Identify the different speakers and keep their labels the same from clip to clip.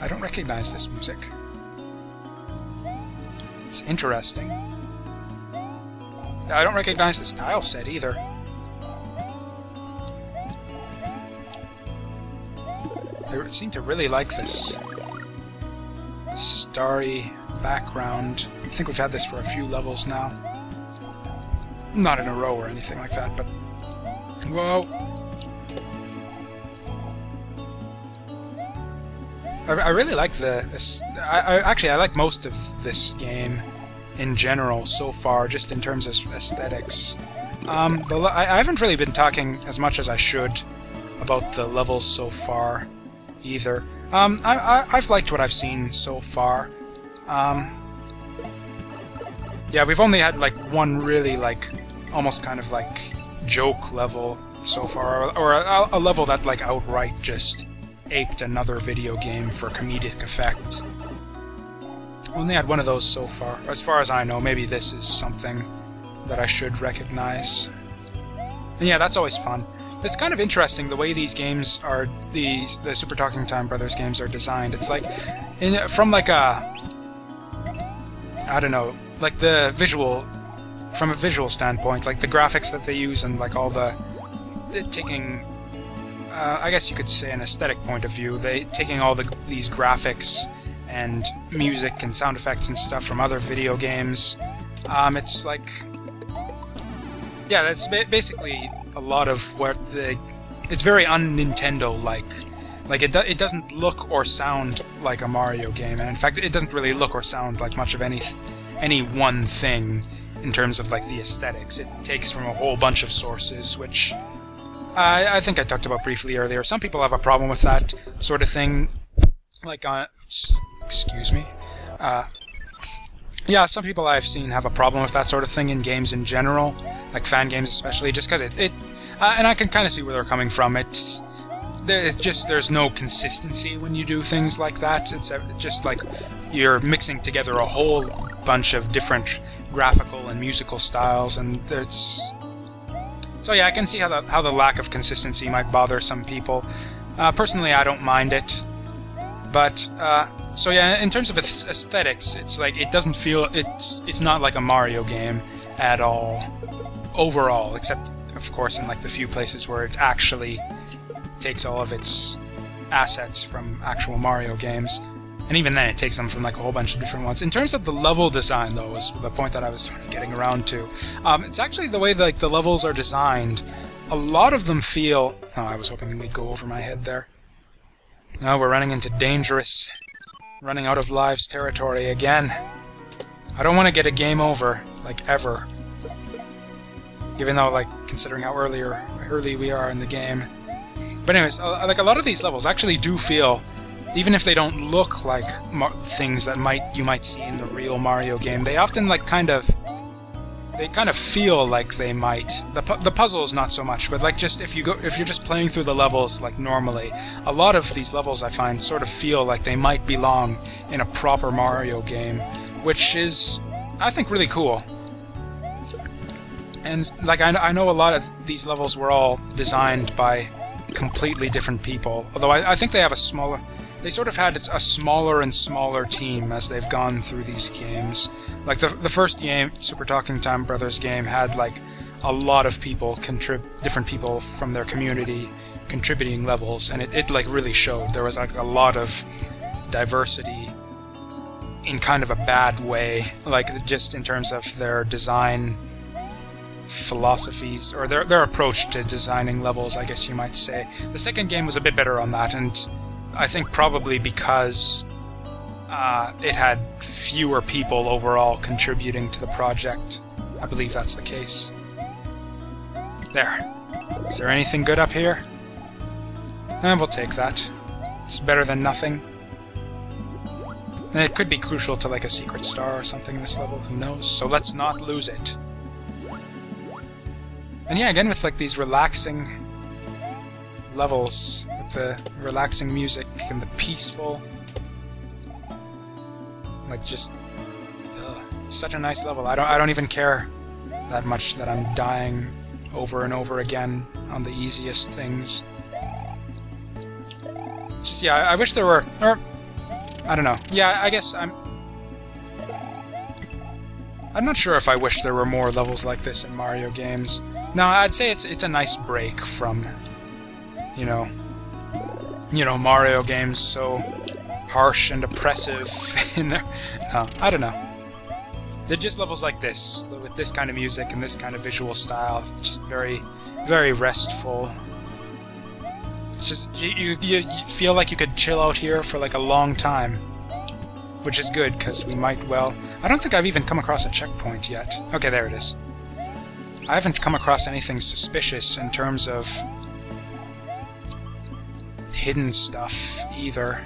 Speaker 1: I don't recognize this music. It's interesting. I don't recognize this tile set either. I seem to really like this starry background. I think we've had this for a few levels now. Not in a row or anything like that, but... Whoa! I really like actually, I like most of this game in general so far, just in terms of aesthetics. I haven't really been talking as much as I should about the levels so far, either. I've liked what I've seen so far. Yeah, we've only had like one really like almost kind of like joke level so far, or a level that like outright just aped another video game for comedic effect. Only had one of those so far. As far as I know, maybe this is something that I should recognize. And yeah, that's always fun. It's kind of interesting the way these games are, the Super Talking Time Brothers games are designed. It's like, from like a, I don't know, like the visual, from a visual standpoint, like the graphics that they use and like all the taking, I guess you could say an aesthetic point of view, taking all these graphics and music and sound effects and stuff from other video games. It's like, yeah, that's basically a lot of what it's very un-Nintendo-like. Like it doesn't look or sound like a Mario game, and in fact, it doesn't really look or sound like much of any one thing in terms of like the aesthetics. It takes from a whole bunch of sources, which I think I talked about briefly earlier. Some people have a problem with that sort of thing, like excuse me. Yeah, some people I've seen have a problem with that sort of thing in games in general, like fan games especially, just because and I can kind of see where they're coming from. There's no consistency when you do things like that. It's just like you're mixing together a whole bunch of different graphical and musical styles, and so yeah, I can see how the lack of consistency might bother some people. Personally, I don't mind it, but so yeah, in terms of its aesthetics, it's like it doesn't feel it's not like a Mario game at all overall, except of course in like the few places where it actually takes all of its assets from actual Mario games. And even then, it takes them from like a whole bunch of different ones. In terms of the level design, though, is the point that I was sort of getting around to. It's actually the way like the levels are designed. A lot of them feel... Oh, I was hoping we'd go over my head there. Now we're running into dangerous, running out of lives territory again. I don't want to get a game over, like, ever. Even though, like, considering how early we are in the game. But anyways, like, a lot of these levels actually do feel... Even if they don't look like things that you might see in the real Mario game, they often like kind of feel like they might. The puzzles not so much, but like just if you're just playing through the levels like normally, a lot of these levels I find sort of feel like they might belong in a proper Mario game, which is I think really cool. And like I know a lot of these levels were all designed by completely different people, although I think they have they sort of had a smaller and smaller team as they've gone through these games. Like the first game, Super Talking Time Brothers game, had like a lot of people, different people from their community contributing levels, and it like really showed. There was like a lot of diversity in kind of a bad way, like just in terms of their design philosophies, or their approach to designing levels, I guess you might say. The second game was a bit better on that, and I think probably because it had fewer people overall contributing to the project. I believe that's the case. There. Is there anything good up here? We'll take that. It's better than nothing. And it could be crucial to like a secret star or something in this level, who knows? So let's not lose it. And yeah, again with like these relaxing levels, with the relaxing music and the peaceful, like just it's such a nice level. I don't even care that much that I'm dying over and over again on the easiest things. Just yeah, I wish there were, or I don't know. Yeah, I guess I'm not sure if I wish there were more levels like this in Mario games. No, I'd say it's a nice break from, you know, Mario games so harsh and oppressive in there. No, I don't know. They're just levels like this, with this kind of music and this kind of visual style, just very, very restful. It's just, you feel like you could chill out here for like a long time. Which is good, because we might, well... I don't think I've even come across a checkpoint yet. Okay, there it is. I haven't come across anything suspicious in terms of hidden stuff, either.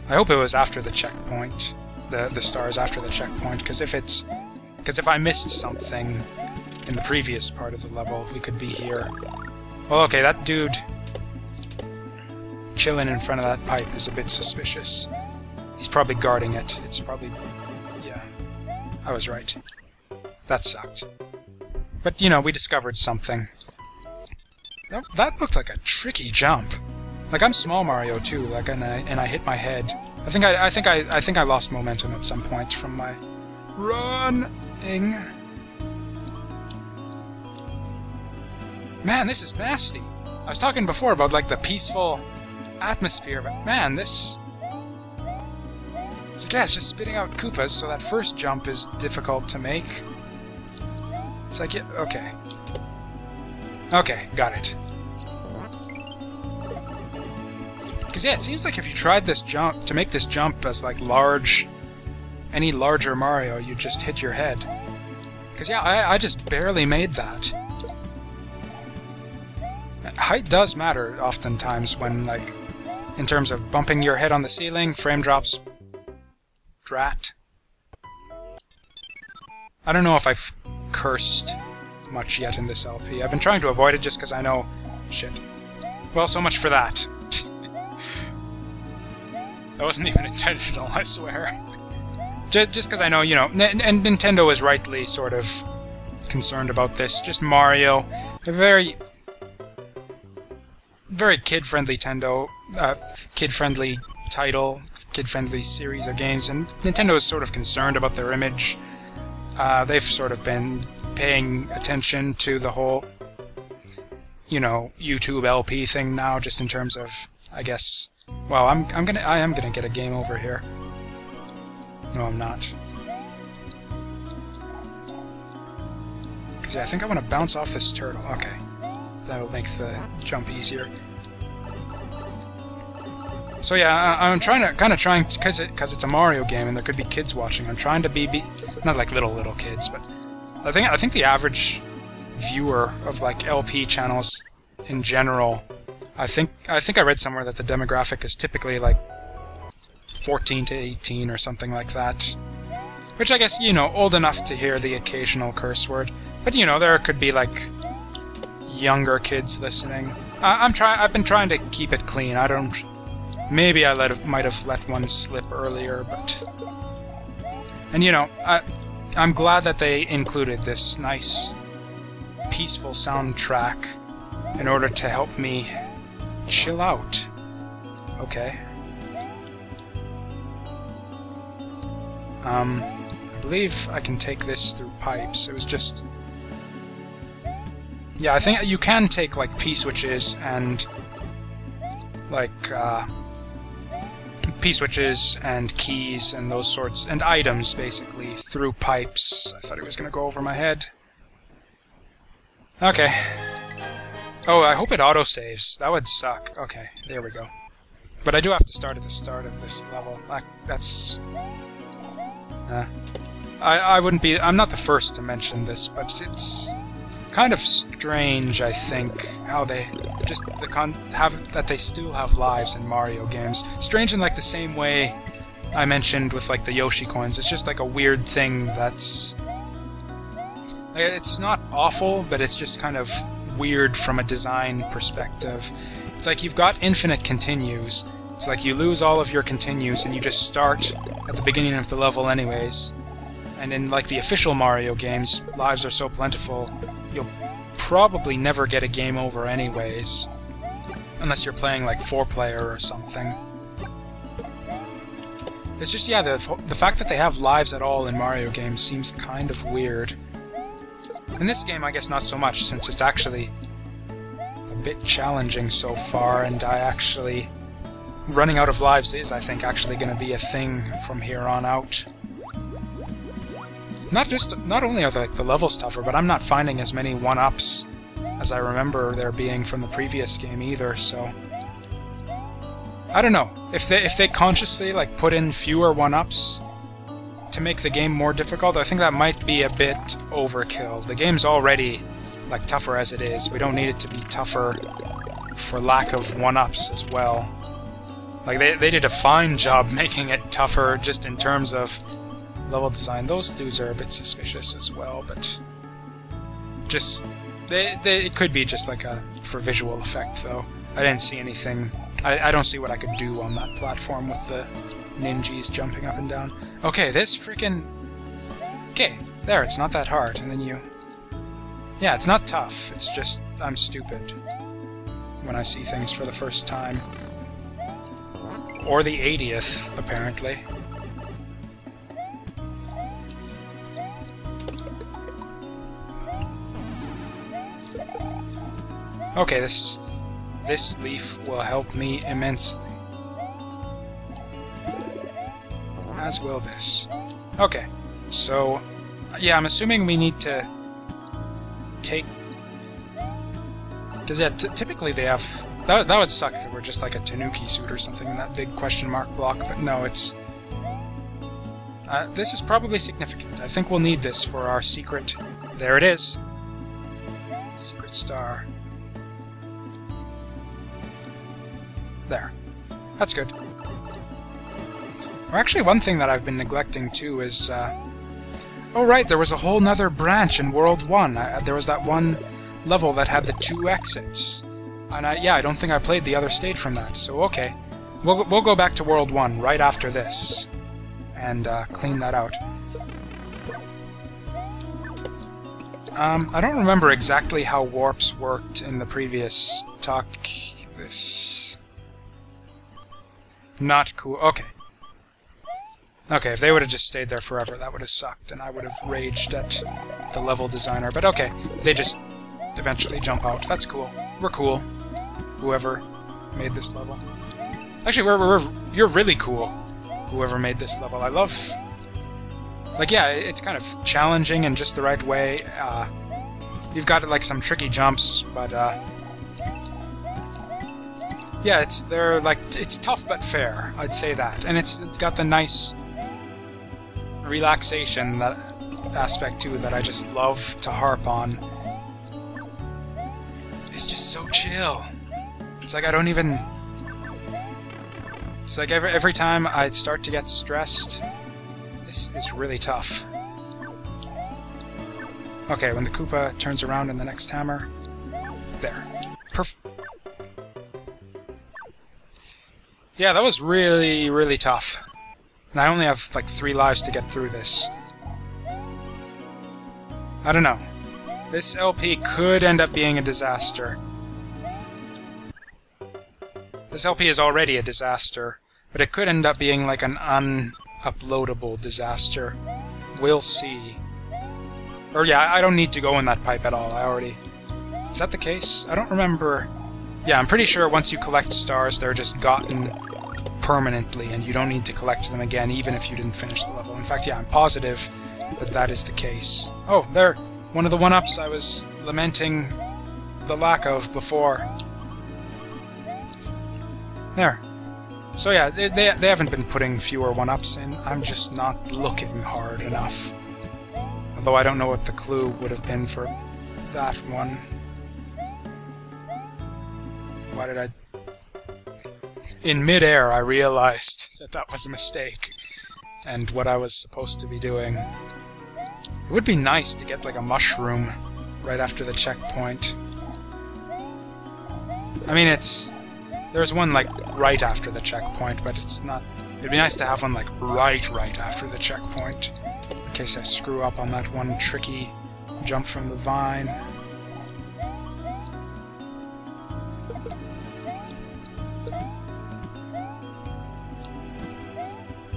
Speaker 1: I hope it was after the checkpoint. The stars after the checkpoint, because if I missed something in the previous part of the level, we could be here. Well, okay, that dude chilling in front of that pipe is a bit suspicious. He's probably guarding it. It's probably... yeah. I was right. That sucked. But, you know, we discovered something. That looked like a tricky jump. Like, I'm small Mario too, like, and I hit my head. I think I lost momentum at some point from my running. Man, this is nasty. I was talking before about, like, the peaceful atmosphere, but man, this... It's like, yeah, it's just spitting out Koopas, so that first jump is difficult to make. It's like, yeah, okay. Okay, got it. Because, yeah, it seems like if you tried this jump, to make this jump as, like, any larger Mario, you'd just hit your head. Because, yeah, I just barely made that. Height does matter oftentimes when, like, in terms of bumping your head on the ceiling, frame drops... Drat. I don't know if I've cursed much yet in this LP. I've been trying to avoid it just because I know... Shit. Well, so much for that. That wasn't even intentional, I swear. Just because I know, you know, and Nintendo is rightly sort of concerned about this. Just Mario. A very... very kid-friendly kid-friendly title, kid-friendly series of games, and Nintendo is sort of concerned about their image. They've sort of been paying attention to the whole, you know, YouTube LP thing now, just in terms of, I guess... Well, I am gonna get a game over here. No, I'm not. Because, yeah, I think I want to bounce off this turtle. Okay. That'll make the jump easier. So yeah, I'm trying, because it's a Mario game and there could be kids watching. I'm trying to be not like little kids, but I think the average viewer of like LP channels in general, I think I read somewhere that the demographic is typically like 14 to 18 or something like that. Which I guess, you know, old enough to hear the occasional curse word. But you know, there could be like younger kids listening. I've been trying to keep it clean. I don't. Maybe I might have let one slip earlier, but... And you know, I'm glad that they included this nice, peaceful soundtrack in order to help me chill out. Okay. I believe I can take this through pipes. It was just... Yeah, I think you can take, like, P-switches and... like, P-switches and keys and those sorts, and items, basically, through pipes. I thought he was gonna go over my head. Okay. Oh, I hope it autosaves. That would suck. Okay, there we go. But I do have to start at the start of this level. That's... I wouldn't be... I'm not the first to mention this, but it's kind of strange, I think, how they just that they still have lives in Mario games. Strange in like the same way I mentioned with like the Yoshi coins. It's just like a weird thing that's... It's not awful, but it's just kind of weird from a design perspective. It's like you've got infinite continues. It's like you lose all of your continues and you just start at the beginning of the level anyways. And in like the official Mario games, lives are so plentiful, you'll probably never get a game over anyways. Unless you're playing like 4-player or something. It's just, yeah, the fact that they have lives at all in Mario games seems kind of weird. In this game, I guess not so much, since it's actually a bit challenging so far, and running out of lives is, I think, actually going to be a thing from here on out. Not only are the levels tougher, but I'm not finding as many 1-ups as I remember there being from the previous game either, so... I don't know. If they consciously like put in fewer 1-ups to make the game more difficult, I think that might be a bit overkill. The game's already like tougher as it is. We don't need it to be tougher for lack of 1-ups as well. Like they did a fine job making it tougher just in terms of level design. Those dudes are a bit suspicious as well, but just it could be just like for visual effect though. I didn't see anything. I don't see what I could do on that platform with the ninjas jumping up and down. Okay, this freaking... Okay, there, it's not that hard, and then you... Yeah, it's not tough, it's just I'm stupid when I see things for the first time. Or the 80th, apparently. Okay, this leaf will help me immensely. As will this. Okay, so... Yeah, I'm assuming we need to take... Because, yeah, typically they have... That would suck if it were just like a Tanuki suit or something in that big question mark block, but no, it's... this is probably significant. I think we'll need this for our secret... There it is! Secret star. There. That's good. Or actually, one thing that I've been neglecting too is... Oh right, there was a whole nother branch in World 1. There was that one level that had the 2 exits. And yeah, I don't think I played the other stage from that, so okay. We'll go back to World 1 right after this. And clean that out. I don't remember exactly how warps worked in the previous talk. This... Not cool. Okay. Okay, if they would have just stayed there forever, that would have sucked, and I would have raged at the level designer. But okay, they just eventually jump out. That's cool. We're cool. Whoever made this level. Actually, you're really cool. Whoever made this level. I love... Like, yeah, it's kind of challenging in just the right way. You've got, like, some tricky jumps, but, yeah, it's tough but fair, I'd say that. And it's got the nice relaxation aspect too that I just love to harp on. It's just so chill. It's like I don't even... It's like every time I start to get stressed, it's really tough. Okay, when the Koopa turns around in the next hammer... There. Yeah, that was really, really tough. And I only have, like, 3 lives to get through this. I don't know. This LP could end up being a disaster. This LP is already a disaster, but it could end up being, like, an unuploadable disaster. We'll see. Or, yeah, I don't need to go in that pipe at all. I already... Is that the case? I don't remember... Yeah, I'm pretty sure once you collect stars, they're just gotten permanently, and you don't need to collect them again, even if you didn't finish the level. In fact, yeah, I'm positive that that is the case. Oh, there! One of the 1-ups I was lamenting the lack of before. There. So yeah, they haven't been putting fewer 1-ups in. I'm just not looking hard enough. Although I don't know what the clue would have been for that one. Why did I... In mid-air, I realized that that was a mistake, and what I was supposed to be doing. It would be nice to get, like, a mushroom right after the checkpoint. I mean, there's one, like, right after the checkpoint, but it's not... It'd be nice to have one, like, right after the checkpoint, in case I screw up on that one tricky jump from the vine.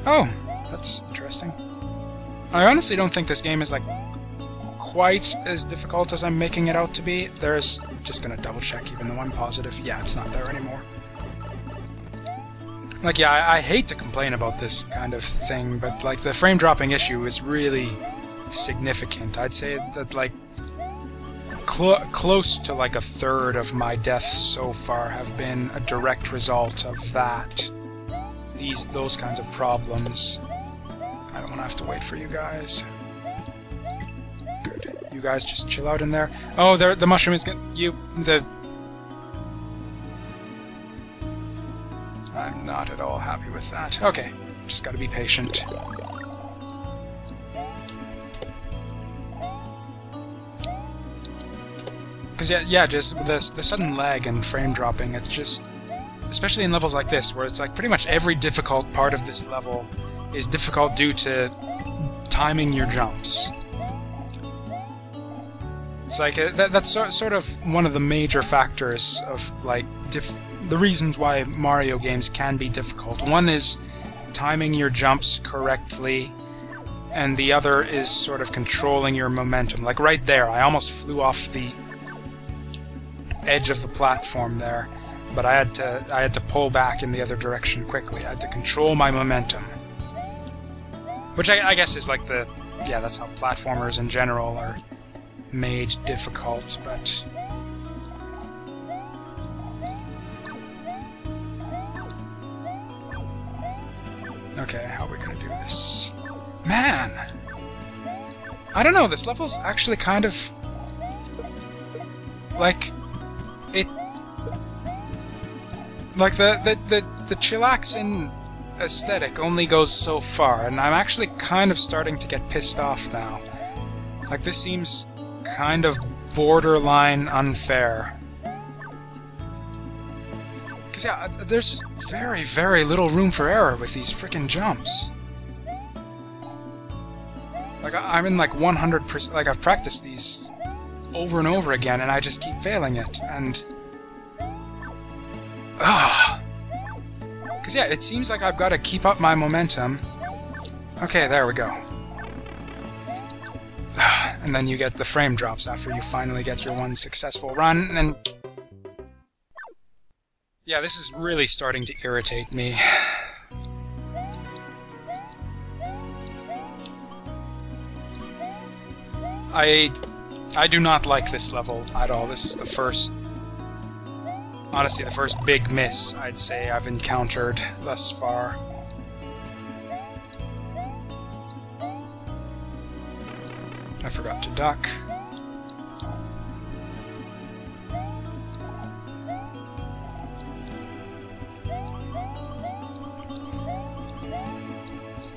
Speaker 1: Oh, that's interesting. I honestly don't think this game is, like, quite as difficult as I'm making it out to be. There's... just gonna double check even though I'm positive. Yeah, it's not there anymore. Like, yeah, I hate to complain about this kind of thing, but, like, the frame dropping issue is really significant. I'd say that, like, close to, like, a third of my deaths so far have been a direct result of that. Those kinds of problems. I don't want to have to wait for you guys. Good. You guys just chill out in there. Oh, the mushroom is getting... I'm not at all happy with that. Okay, just gotta be patient. Because, yeah, just the sudden lag and frame dropping, it's just... especially in levels like this, where it's like pretty much every difficult part of this level is difficult due to timing your jumps. It's like, that's sort of one of the major factors of, like, the reasons why Mario games can be difficult. One is timing your jumps correctly, and the other is sort of controlling your momentum. Like right there, I almost flew off the edge of the platform there, but I had to pull back in the other direction quickly. I had to control my momentum. Which I guess is like yeah, that's how platformers in general are made difficult, but... okay, how are we gonna do this? Man! I don't know, this level's actually kind of... like... it... like, the chillaxing aesthetic only goes so far, and I'm actually kind of starting to get pissed off now. Like, this seems kind of borderline unfair. Because, yeah, there's just very, very little room for error with these frickin' jumps. Like, I'm in, like, 100%... like, I've practiced these over and over again, and I just keep failing it, and... ugh. Because, yeah, it seems like I've got to keep up my momentum. Okay, there we go. And then you get the frame drops after you finally get your one successful run, and... yeah, this is really starting to irritate me. I do not like this level at all. This is the first... honestly, the first big miss, I'd say, I've encountered thus far. I forgot to duck.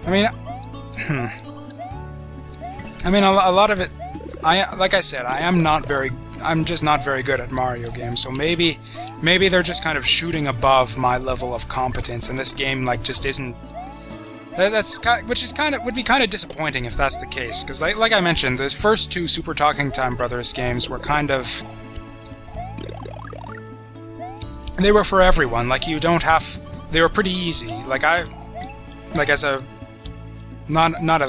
Speaker 1: I mean, I mean, a lot of it, like I said, I'm just not very good at Mario games, so maybe they're just kind of shooting above my level of competence, and this game, like, just isn't... would be kind of disappointing if that's the case, because like I mentioned, the first two Super Talking Time Brothers games were kind of... they were for everyone. Like, you don't have... they were pretty easy. Like, as a... I'm not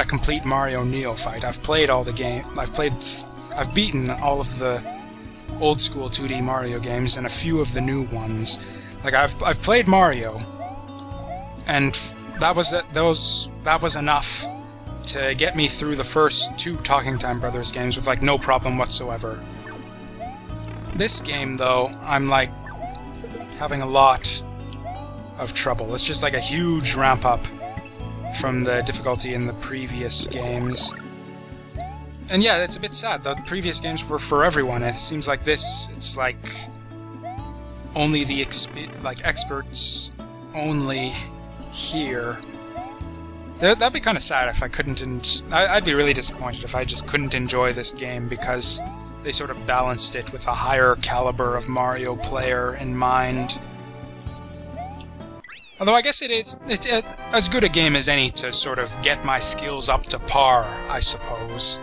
Speaker 1: a complete Mario neophyte. I've played all the game. I've beaten all of the old school 2D Mario games and a few of the new ones. Like, I've played Mario, and that was enough to get me through the first two Talking Time Brothers games with, like, no problem whatsoever. This game, though, I'm, like, having a lot of trouble. It's just like a huge ramp up from the difficulty in the previous games. And yeah, it's a bit sad. The previous games were for everyone, and it seems like this, it's like only the experts only here. That'd be kind of sad if I couldn't... I'd be really disappointed if I just couldn't enjoy this game, because they sort of balanced it with a higher caliber of Mario player in mind. Although I guess it's as good a game as any to sort of get my skills up to par, I suppose.